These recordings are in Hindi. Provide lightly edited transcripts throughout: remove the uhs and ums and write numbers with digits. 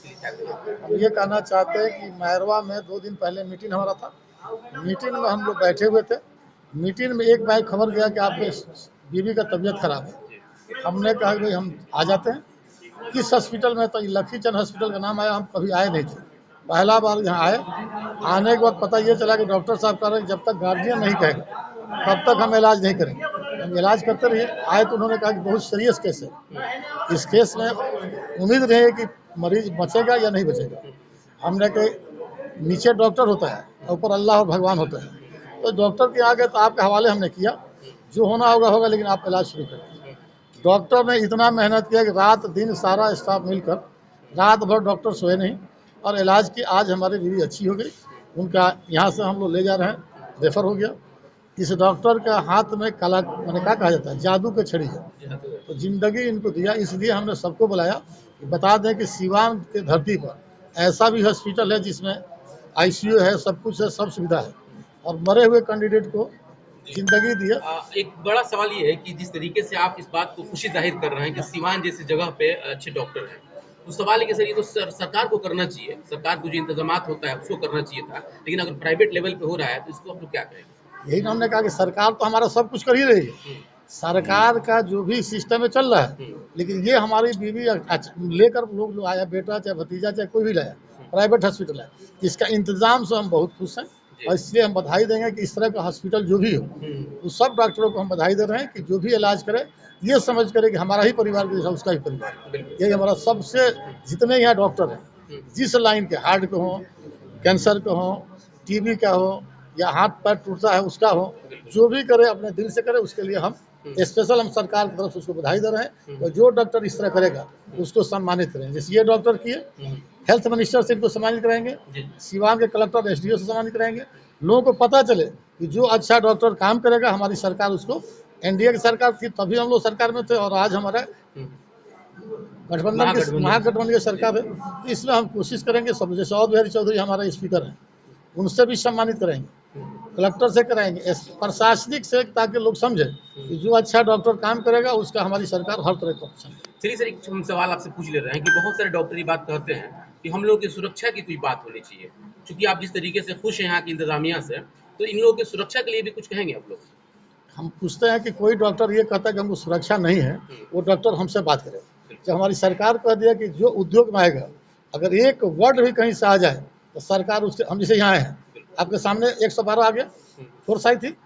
के लिए क्या कहेंगे? हम ये कहना चाहते हैं कि मैरवा में 2 दिन पहले मीटिंग हमारा था। मीटिंग में हम लोग बैठे हुए थे। मीटिंग में एक बार खबर गया कि आपके बीवी का तबीयत खराब जी, है। हमने कहा कि भाई हम आ जाते हैं। किस हॉस्पिटल में, तो लखीचंद हॉस्पिटल का नाम आया। हम कभी आए नहीं थे, पहला बार यहाँ आए। आने के बाद पता ये चला कि डॉक्टर साहब कह रहे हैं जब तक गार्जियन नहीं कहेगा तब तक हम इलाज नहीं करेंगे। हम इलाज करते रहिए। आए तो उन्होंने कहा कि बहुत सीरियस केस है, इस केस में उम्मीद नहीं है कि मरीज बचेगा या नहीं बचेगा। हमने कहा नीचे डॉक्टर होता है, ऊपर अल्लाह और भगवान होता है। तो डॉक्टर के आगे तो आपके हवाले हमने किया, जो होना होगा होगा, लेकिन आप इलाज शुरू करें। डॉक्टर ने इतना मेहनत किया कि रात दिन सारा स्टाफ मिलकर रात भर डॉक्टर सोए नहीं और इलाज की। आज हमारी बीवी अच्छी हो गई। उनका यहाँ से हम लोग ले जा रहे हैं, रेफर हो गया। इस डॉक्टर का हाथ में कला, मैंने क्या कहा जाता है, जादू की छड़ी है। तो जिंदगी इनको दिया, इसलिए हमने सबको बुलाया कि बता दें कि सिवान की धरती पर ऐसा भी हॉस्पिटल है जिसमें आईसीयू है, सब कुछ है, सब सुविधा है, और मरे हुए कैंडिडेट को जिंदगी दिया। एक बड़ा सवाल ये है कि जिस तरीके से आप इस बात को खुशी जाहिर कर रहे हैं कि सिवान जैसी जगह पे अच्छे डॉक्टर हैं, तो सवाल है कि सर ये तो सरकार को करना चाहिए, सरकार को जो इंतजामात होता है उसको करना चाहिए था, लेकिन अगर प्राइवेट लेवल पे हो रहा है तो इसको आप लोग क्या कहेंगे? यही हमने कहा कि सरकार तो हमारा सब कुछ कर ही रही है। सरकार का जो भी सिस्टम है चल रहा है, लेकिन ये हमारी बीवी लेकर लोग आया, बेटा चाहे भतीजा चाहे कोई भी लाया, प्राइवेट हॉस्पिटल है, इसका इंतजाम से हम बहुत खुश हैं। और इसलिए हम बधाई देंगे कि इस तरह का हॉस्पिटल जो भी हो, तो सब डॉक्टरों को हम बधाई दे रहे हैं कि जो भी इलाज करे ये समझ करे कि हमारा ही परिवार के जैसा उसका ही परिवार। यही हमारा सबसे, जितने यहाँ डॉक्टर हैं जिस लाइन के, हार्ट के हों, कैंसर के हों, टीबी का हो, या हाथ पैर टूटता है उसका हो, जो भी करे अपने दिल से करे, उसके लिए हम स्पेशल हम सरकार की तरफ से उसको बधाई दे रहे हैं। तो जो डॉक्टर इस तरह करेगा उसको सम्मानित करेंगे, जैसे ये डॉक्टर किए। हेल्थ मिनिस्टर से इनको सम्मानित कराएंगे, सिवान के कलेक्टर एसडीओ से सम्मानित कराएंगे। लोगों को पता चले कि जो अच्छा डॉक्टर काम करेगा हमारी सरकार उसको, एनडीए की सरकार थी तभी हम लोग सरकार में थे, और आज हमारा गठबंधन की, महागठबंधन की सरकार है। तो इसमें हम कोशिश करेंगे सब, जैसे और बिहारी चौधरी हमारा स्पीकर हैं, उनसे भी सम्मानित करेंगे, कलेक्टर से कराएंगे, प्रशासनिक से, ताकि लोग समझे कि जो अच्छा डॉक्टर काम करेगा उसका हमारी सरकार हर तरह का ऑप्शन। चलिए सर, एक हम सवाल आपसे पूछ ले रहे हैं कि बहुत सारे डॉक्टर ये बात कहते हैं कि हम लोग की सुरक्षा की कोई बात होनी चाहिए, क्योंकि आप जिस तरीके से खुश हैं यहाँ की इंतजामिया से, तो इन लोगों की सुरक्षा के लिए भी कुछ कहेंगे आप लोग? हम पूछते हैं कि कोई डॉक्टर ये कहता है कि हमको सुरक्षा नहीं है, वो डॉक्टर हमसे बात करे। जब हमारी सरकार कह दिया कि जो उद्योग में आएगा अगर एक वर्ड भी कहीं से आ जाए तो सरकार उसके, हम जैसे यहाँ आए हैं, आपके सामने 112 आ गया, फोर्स आई थी।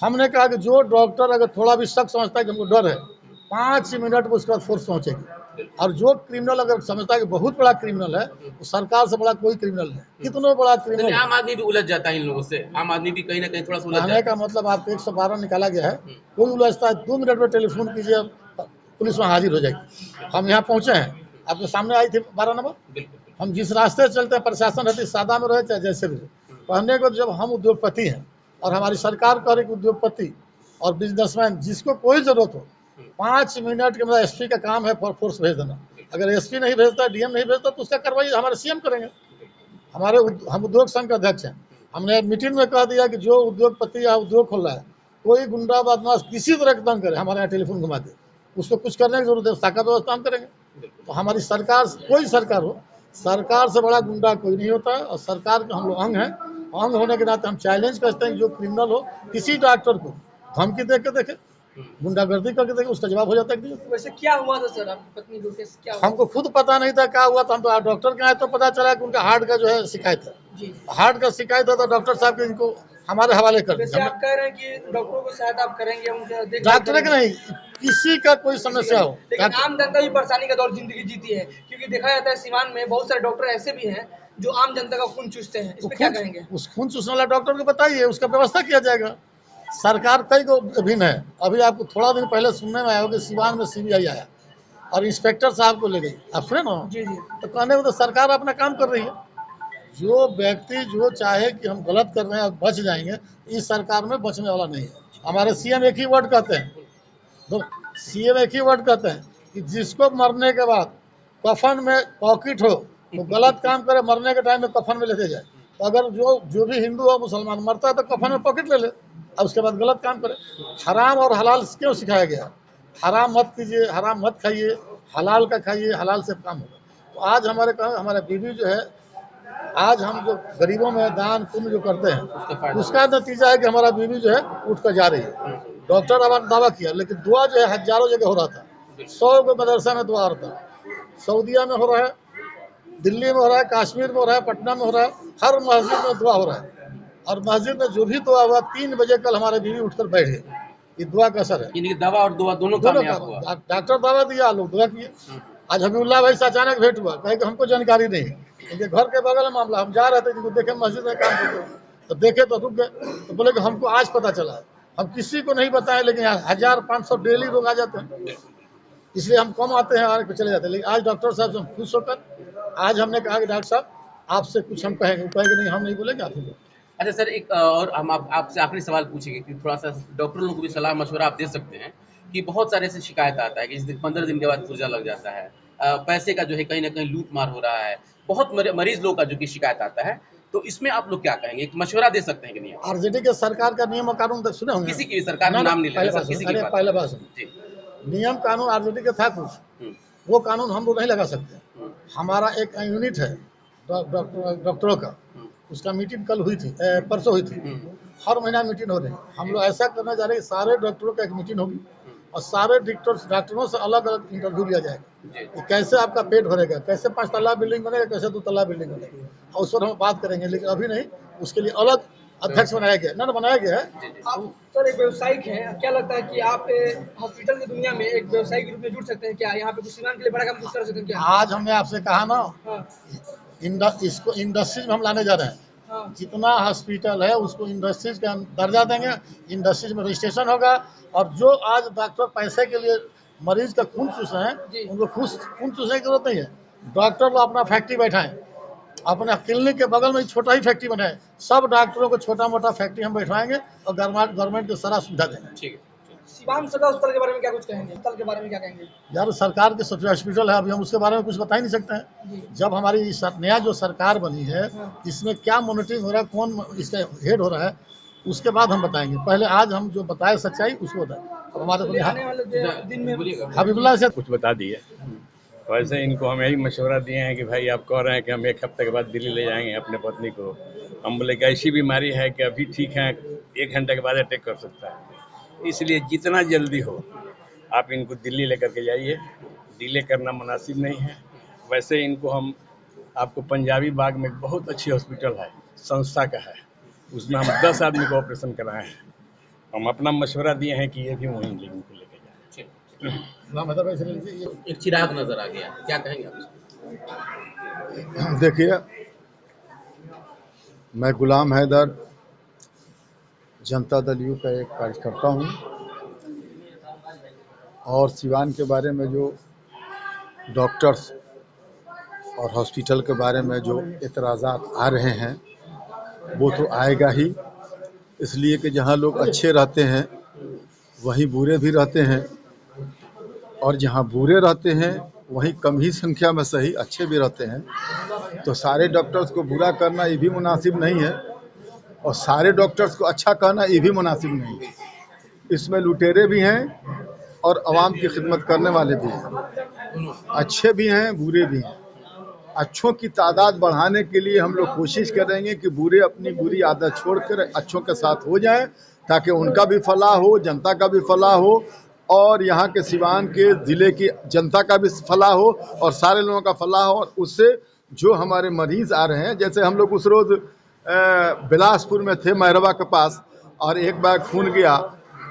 हमने कहा कि जो डॉक्टर अगर थोड़ा भी शक समझता है कि हमको डर है, 5 मिनट में उसके बाद फोर्स पहुंचेगी। और जो क्रिमिनल अगर समझता है कि बहुत बड़ा क्रिमिनल है, तो सरकार से बड़ा कोई क्रिमिनल नहीं, कितना बड़ा क्रिमिनल। आम आदमी भी उलझ जाता है इन लोगों से, आम आदमी भी कहीं ना कहीं थोड़ा सा उलझ कहने जाता का है। मतलब आपको 112 निकाला गया है, कोई उलझता है 2 मिनट में टेलीफोन कीजिए, पुलिस में हाजिर हो जाएगी। हम यहाँ पहुंचे हैं, आपके सामने आई थी 12 नंबर। हम जिस रास्ते से चलते हैं, प्रशासन रहती सादा में रहे चाहे जैसे भी, पहले को जब हम उद्योगपति हैं और हमारी सरकार कह रही कि उद्योगपति और बिजनेसमैन जिसको कोई जरूरत हो, 5 मिनट के मतलब एसपी का काम है फोर्स भेज देना। अगर एसपी नहीं भेजता, डीएम नहीं भेजता, तो उसका कार्रवाई हमारे सीएम करेंगे। हमारे हम उद्योग संघ के अध्यक्ष हैं, हमने मीटिंग में कह दिया कि जो उद्योगपति या उद्योग खोल रहा है, कोई गुंडा बदमाश किसी तरह का तंग करे, हमारे यहाँ टेलीफोन घुमा दे, उसको कुछ करने की जरूरत है, शाखा व्यवस्था हम करेंगे। तो हमारी सरकार, कोई सरकार हो, सरकार से बड़ा गुंडा कोई नहीं होता है, और सरकार के हम लोग अंग हैं। अंग होने के नाते हम चैलेंज करते हैं कि जो क्रिमिनल हो, किसी डॉक्टर को धमकी दे के देखे, गुंडागर्दी करके देखे, उसका जवाब हो जाता है। वैसे क्या हुआ था सर, आपकी पत्नी को क्या हुआ? हमको खुद पता नहीं था क्या हुआ था, हम तो डॉक्टर के आए तो पता चला कि उनका हार्ट का जो है शिकायत है, हार्ट का शिकायत है, तो डॉक्टर साहब के इनको हमारे हवाले कर वैसे दिया। आप कह रहे हैं कि डॉक्टरों को सहायता आप करेंगे, उनसे डॉक्टर के नहीं, किसी का कोई समस्या हो, लेकिन आम जनता भी परेशानी का दौर जिंदगी जीती है, क्योंकि देखा जाता है सिवान में बहुत सारे डॉक्टर ऐसे भी हैं जो आम जनता का खून चूसते हैं, इस पे क्या कहेंगे? उस खून चूसने वाला डॉक्टर को बताइए, उसका व्यवस्था किया जाएगा। सरकार कई को अभिन्न है। अभी आपको थोड़ा दिन पहले सुनने में आया हो कि सिवान में सीबीआई आया और इंस्पेक्टर साहब को ले गई, आप सुने ना? जी जी। तो कहने को तो सरकार अपना काम कर रही है। जो व्यक्ति जो चाहे कि हम गलत कर रहे हैं और बच जाएंगे, इस सरकार में बचने वाला नहीं है। हमारे सीएम एक ही वर्ड कहते हैं, तो सीएम एक ही वर्ड कहते हैं कि जिसको मरने के बाद कफन में पॉकेट हो, तो गलत काम करे, मरने के टाइम में कफन में लेते जाए। तो अगर जो भी हिंदू हो, मुसलमान मरता है तो कफन में पॉकेट ले ले, और उसके बाद गलत काम करे। हराम और हलाल क्यों सिखाया गया? हराम मत कीजिए, हराम मत खाइए, हलाल का खाइए, हलाल से काम होगा। तो आज हमारा बीवी जो है, आज हम जो गरीबों में दान पुण्य जो करते हैं उसका नतीजा है कि हमारा बीवी जो है उठ कर जा रही है। डॉक्टर हमारा दावा किया, लेकिन दुआ जो है हजारों जगह हो रहा था। 100 मदरसा में दुआ होता है, सऊदीया में हो रहा है, दिल्ली में हो रहा है, कश्मीर में हो रहा है, पटना में हो रहा है, हर मस्जिद में दुआ हो रहा है। और मस्जिद में जो भी दुआ हुआ 3 बजे कल हमारे बीवी उठकर बैठ गए। ये दुआ का असर है। यानी कि दवा और दुआ दोनों कामयाब हुआ। डॉक्टर दावा दिया, लोग दुआ किए। आज हबीबुल्लाह भाई से अचानक भेंट हुआ, कहे कि हमको जानकारी नहीं है, उनके घर के बगल में मामला, हम जा रहे थे जिनको देखे मस्जिद में काम करते तो देखे तो रुक गए, तो बोले कि हमको आज पता चला है। हम किसी को नहीं बताए, लेकिन 1500 डेली लोग आ जाते हैं, इसलिए हम कम आते हैं और चले जाते हैं। लेकिन आज डॉक्टर साहब से हम खुश होकर आज हमने कहा कि डॉक्टर साहब आपसे कुछ हम कहेंगे, वो कहेंगे नहीं हम नहीं बोलेंगे आप ही। अच्छा सर, एक और हम आपसे आखिरी सवाल पूछेंगे कि थोड़ा सा डॉक्टर लोगों को भी सलाह मशवरा आप दे सकते हैं कि बहुत सारे ऐसे शिकायत आता है कि 15 दिन के बाद पुर्जा लग जाता है, पैसे का जो है कहीं ना कहीं लूट मार हो रहा है, बहुत मरीज लोग का जो कि शिकायत आता है, तो इसमें आप लोग क्या कहेंगे, एक मशवरा दे सकते हैं कि नहीं? आरजेडी के सरकार का नियम और कानून तक सुने होंगे, किसी की भी सरकार का नाम नहीं ले रहा, किसी की बात पहले बात सुन, नियम कानून आरजेडी के था कुछ, वो कानून हम लोग नहीं लगा सकते। हमारा एक यूनिट है डॉक्टरों का, उसका मीटिंग कल हुई थी, परसों हुई थी। हर महीना मीटिंग हो रही है। हम लोग ऐसा करने जा रहे हैं, सारे डॉक्टरों का एक मीटिंग होगी और सारे डॉक्टरों से अलग अलग इंटरव्यू लिया जाएगा कि कैसे आपका पेट भरेगा, कैसे 5 तल्ला बिल्डिंग बनेगा, कैसे 2 तल्ला बिल्डिंग बनेगी, और उस पर हम बात करेंगे। लेकिन अभी नहीं, उसके लिए अलग अध्यक्ष बनाया गया ना, बनाया गया है। आप सर एक व्यवसायिक हैं, क्या लगता है कि आप हॉस्पिटल की दुनिया में एक व्यवसायी के रूप में जुड़ सकते हैं क्या? यहाँ पे कुछ सीमान के लिए बड़ा काम कुछ कर सकते हैं क्या? आज हमने आपसे कहा ना, इसको इंडस्ट्रीज में हम लाने जा रहे हैं। जितना हॉस्पिटल है उसको इंडस्ट्रीज का दर्जा देंगे, इंडस्ट्रीज में रजिस्ट्रेशन होगा, और जो आज डॉक्टर पैसे के लिए मरीज का खून चूस रहे हैं, उनको खून चूसने की जरूरत नहीं है। डॉक्टर लोग अपना फैक्ट्री बैठाएं, अपना क्लिनिक के बगल में छोटा ही फैक्ट्री बनाए, सब डॉक्टरों को छोटा मोटा फैक्ट्री हम बैठवाएंगे और गवर्नमेंट को सारा सुविधा देंगे। ठीक है। सिवान सदर अस्पताल के बारे में क्या कुछ कहेंगे? अस्पताल के बारे में क्या कहेंगे? यार सरकार के सबसे हॉस्पिटल है, अभी हम उसके बारे में कुछ बता ही नहीं सकते हैं। जब हमारी नया जो सरकार बनी है, इसमें क्या मॉनिटरिंग हो रहा है, कौन इसका हेड हो रहा है, उसके बाद हम बताएंगे। पहले आज हम जो बताए सच्चाई उसको बताएं। अब हमारे दिन में हबीबुल्लाह से कुछ बता दिए। वैसे इनको हम यही मशवरा दिए हैं कि भाई आप कह रहे हैं कि हम 1 हफ्ते के बाद दिल्ली ले जाएंगे अपने पत्नी को। हम बोले कि ऐसी बीमारी है कि अभी ठीक है, 1 घंटे के बाद अटैक कर सकता है, इसलिए जितना जल्दी हो आप इनको दिल्ली लेकर के जाइए। डिले करना मुनासिब नहीं है। वैसे इनको हम आपको पंजाबी बाग में बहुत अच्छी हॉस्पिटल है, संस्था का है, उसमें हम 10 आदमी को ऑपरेशन कराए हैं। हम अपना मशवरा दिए हैं कि ये भी वहीं इनको लेके जाए। एक चिराग नजर आ गया, क्या कहेंगे आप? देखिए, मैं गुलाम हैदर जनता दल यू का एक कार्यकर्ता हूँ, और सिवान के बारे में जो डॉक्टर्स और हॉस्पिटल के बारे में जो एतराज़ात आ रहे हैं वो तो आएगा ही, इसलिए कि जहाँ लोग अच्छे रहते हैं वहीं बुरे भी रहते हैं, और जहाँ बुरे रहते हैं वहीं कम ही संख्या में सही अच्छे भी रहते हैं। तो सारे डॉक्टर्स को बुरा करना ये भी मुनासिब नहीं है, और सारे डॉक्टर्स को अच्छा कहना ये भी मुनासिब नहीं है। इसमें लुटेरे भी हैं और आवाम की खिदमत करने वाले भी हैं, अच्छे भी हैं बुरे भी हैं। अच्छों की तादाद बढ़ाने के लिए हम लोग कोशिश करेंगे कि बुरे अपनी बुरी आदत छोड़कर अच्छों के साथ हो जाएं, ताकि उनका भी फलाह हो, जनता का भी फलाह हो, और यहाँ के सिवान के ज़िले की जनता का भी फलाह हो, और सारे लोगों का फलाह हो। और उससे जो हमारे मरीज़ आ रहे हैं, जैसे हम लोग उस रोज़ बिलासपुर में थे मैरवा के पास, और एक बार फ़ोन गया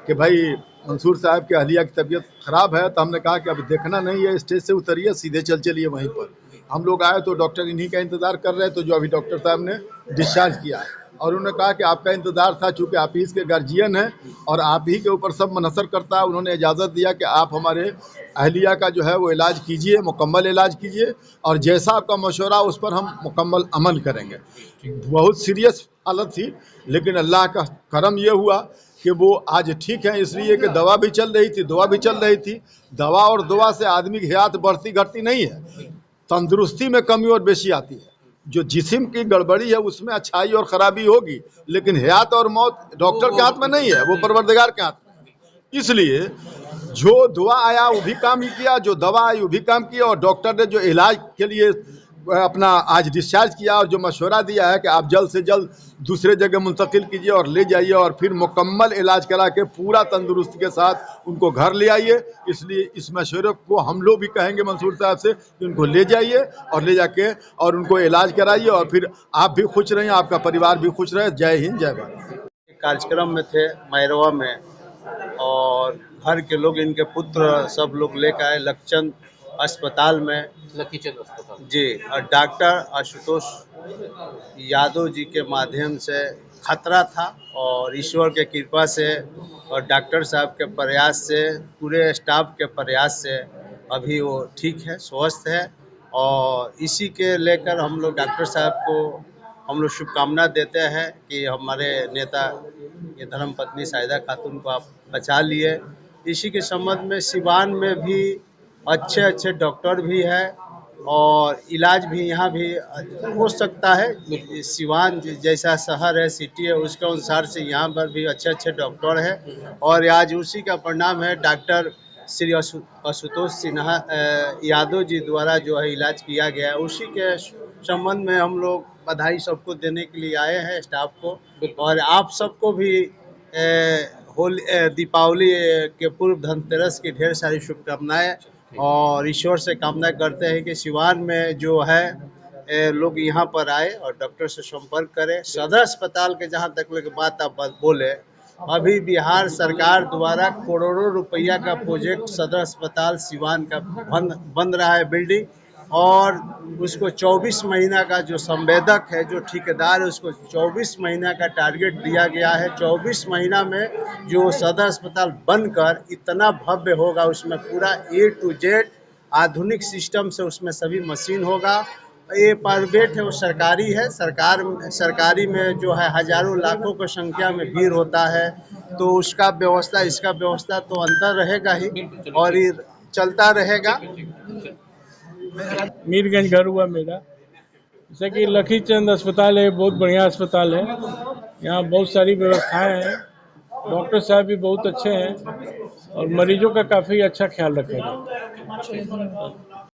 कि भाई मंसूर साहब के अहलिया की तबीयत ख़राब है, तो हमने कहा कि अब देखना नहीं है, स्टेज से उतरिए, सीधे चलिए वहीं पर। हम लोग आए तो डॉक्टर इन्हीं का इंतज़ार कर रहे थे, जो अभी डॉक्टर साहब ने डिस्चार्ज किया है, और उन्होंने कहा कि आपका इंतज़ार था, चूँकि आप ही इसके गार्जियन हैं और आप ही के ऊपर सब मुनहसर करता है। उन्होंने इजाज़त दिया कि आप हमारे अहलिया का जो है वो इलाज कीजिए, मुकम्मल इलाज कीजिए, और जैसा आपका मशवरा उस पर हम मुकम्मल अमल करेंगे। बहुत सीरियस हालत थी, लेकिन अल्लाह का करम ये हुआ कि वो आज ठीक है, इसलिए कि दवा भी चल रही थी, दुआ भी चल रही थी। दवा और दुआ से आदमी की हयात बढ़ती घटती नहीं है, तंदुरुस्ती में कमी और बेशी आती है। जो जिस्म की गड़बड़ी है उसमें अच्छाई और ख़राबी होगी, लेकिन हयात और मौत डॉक्टर के हाथ में नहीं है, वो परवरदिगार के हाथ में। इसलिए जो दुआ आया वो भी काम ही किया, जो दवा आई वो भी काम किया, और डॉक्टर ने जो इलाज के लिए अपना आज डिस्चार्ज किया और जो मशवरा दिया है कि आप जल्द से जल्द दूसरे जगह मुंतकिल कीजिए और ले जाइए और फिर मुकम्मल इलाज करा के पूरा तंदुरुस्ती के साथ उनको घर ले आइए। इसलिए इस मशवरे को हम लोग भी कहेंगे मंसूर साहब से कि उनको ले जाइए और ले जाके और उनको इलाज कराइए, और फिर आप भी खुश रहें, आपका परिवार भी खुश रहे। जय हिंद, जय भारत। कार्यक्रम में थे मैरवा में, और घर के लोग, इनके पुत्र सब लोग लेकर आए लखचंद अस्पताल में। लखीचंद अस्पताल जी, और डॉक्टर आशुतोष यादव जी के माध्यम से खतरा था, और ईश्वर के कृपा से और डॉक्टर साहब के प्रयास से, पूरे स्टाफ के प्रयास से अभी वो ठीक है, स्वस्थ है। और इसी के लेकर हम लोग डॉक्टर साहब को हम लोग शुभकामना देते हैं कि हमारे नेता ये धर्मपत्नी शाहिदा खातून को आप बचा लिए। इसी के संबंध में सिवान में भी अच्छे अच्छे डॉक्टर भी है और इलाज भी यहाँ भी हो सकता है। सिवान जैसा शहर है, सिटी है, उसके अनुसार से यहाँ पर भी अच्छे अच्छे डॉक्टर हैं। और आज उसी का परिणाम है, डॉक्टर श्री आशुतोष सिन्हा यादव जी द्वारा जो है इलाज किया गया है, उसी के संबंध में हम लोग बधाई सबको देने के लिए आए हैं, स्टाफ को। और आप सबको भी दीपावली के पूर्व धनतेरस की ढेर सारी शुभकामनाएं, और ईश्वर से कामना करते हैं कि सिवान में जो है लोग यहाँ पर आए और डॉक्टर से संपर्क करें। सदर अस्पताल के जहाँ तक की बात आप बोले, अभी बिहार सरकार द्वारा करोड़ों रुपया का प्रोजेक्ट सदर अस्पताल सिवान का बन रहा है बिल्डिंग, और उसको 24 महीना का जो संवेदक है, जो ठेकेदार है, उसको 24 महीना का टारगेट दिया गया है। 24 महीना में जो सदर अस्पताल बनकर इतना भव्य होगा, उसमें पूरा A to Z आधुनिक सिस्टम से उसमें सभी मशीन होगा। ये प्राइवेट है, वो सरकारी है। सरकारी में जो है हजारों लाखों की संख्या में भीड़ होता है, तो उसका व्यवस्था इसका व्यवस्था तो अंतर रहेगा ही, और ये चलता रहेगा। मीरगंज घर हुआ मेरा। जैसे कि लखीचंद अस्पताल है, बहुत बढ़िया अस्पताल है। यहाँ बहुत सारी व्यवस्थाएं हैं, डॉक्टर साहब भी बहुत अच्छे हैं और मरीजों का काफ़ी अच्छा ख्याल रखेंगे।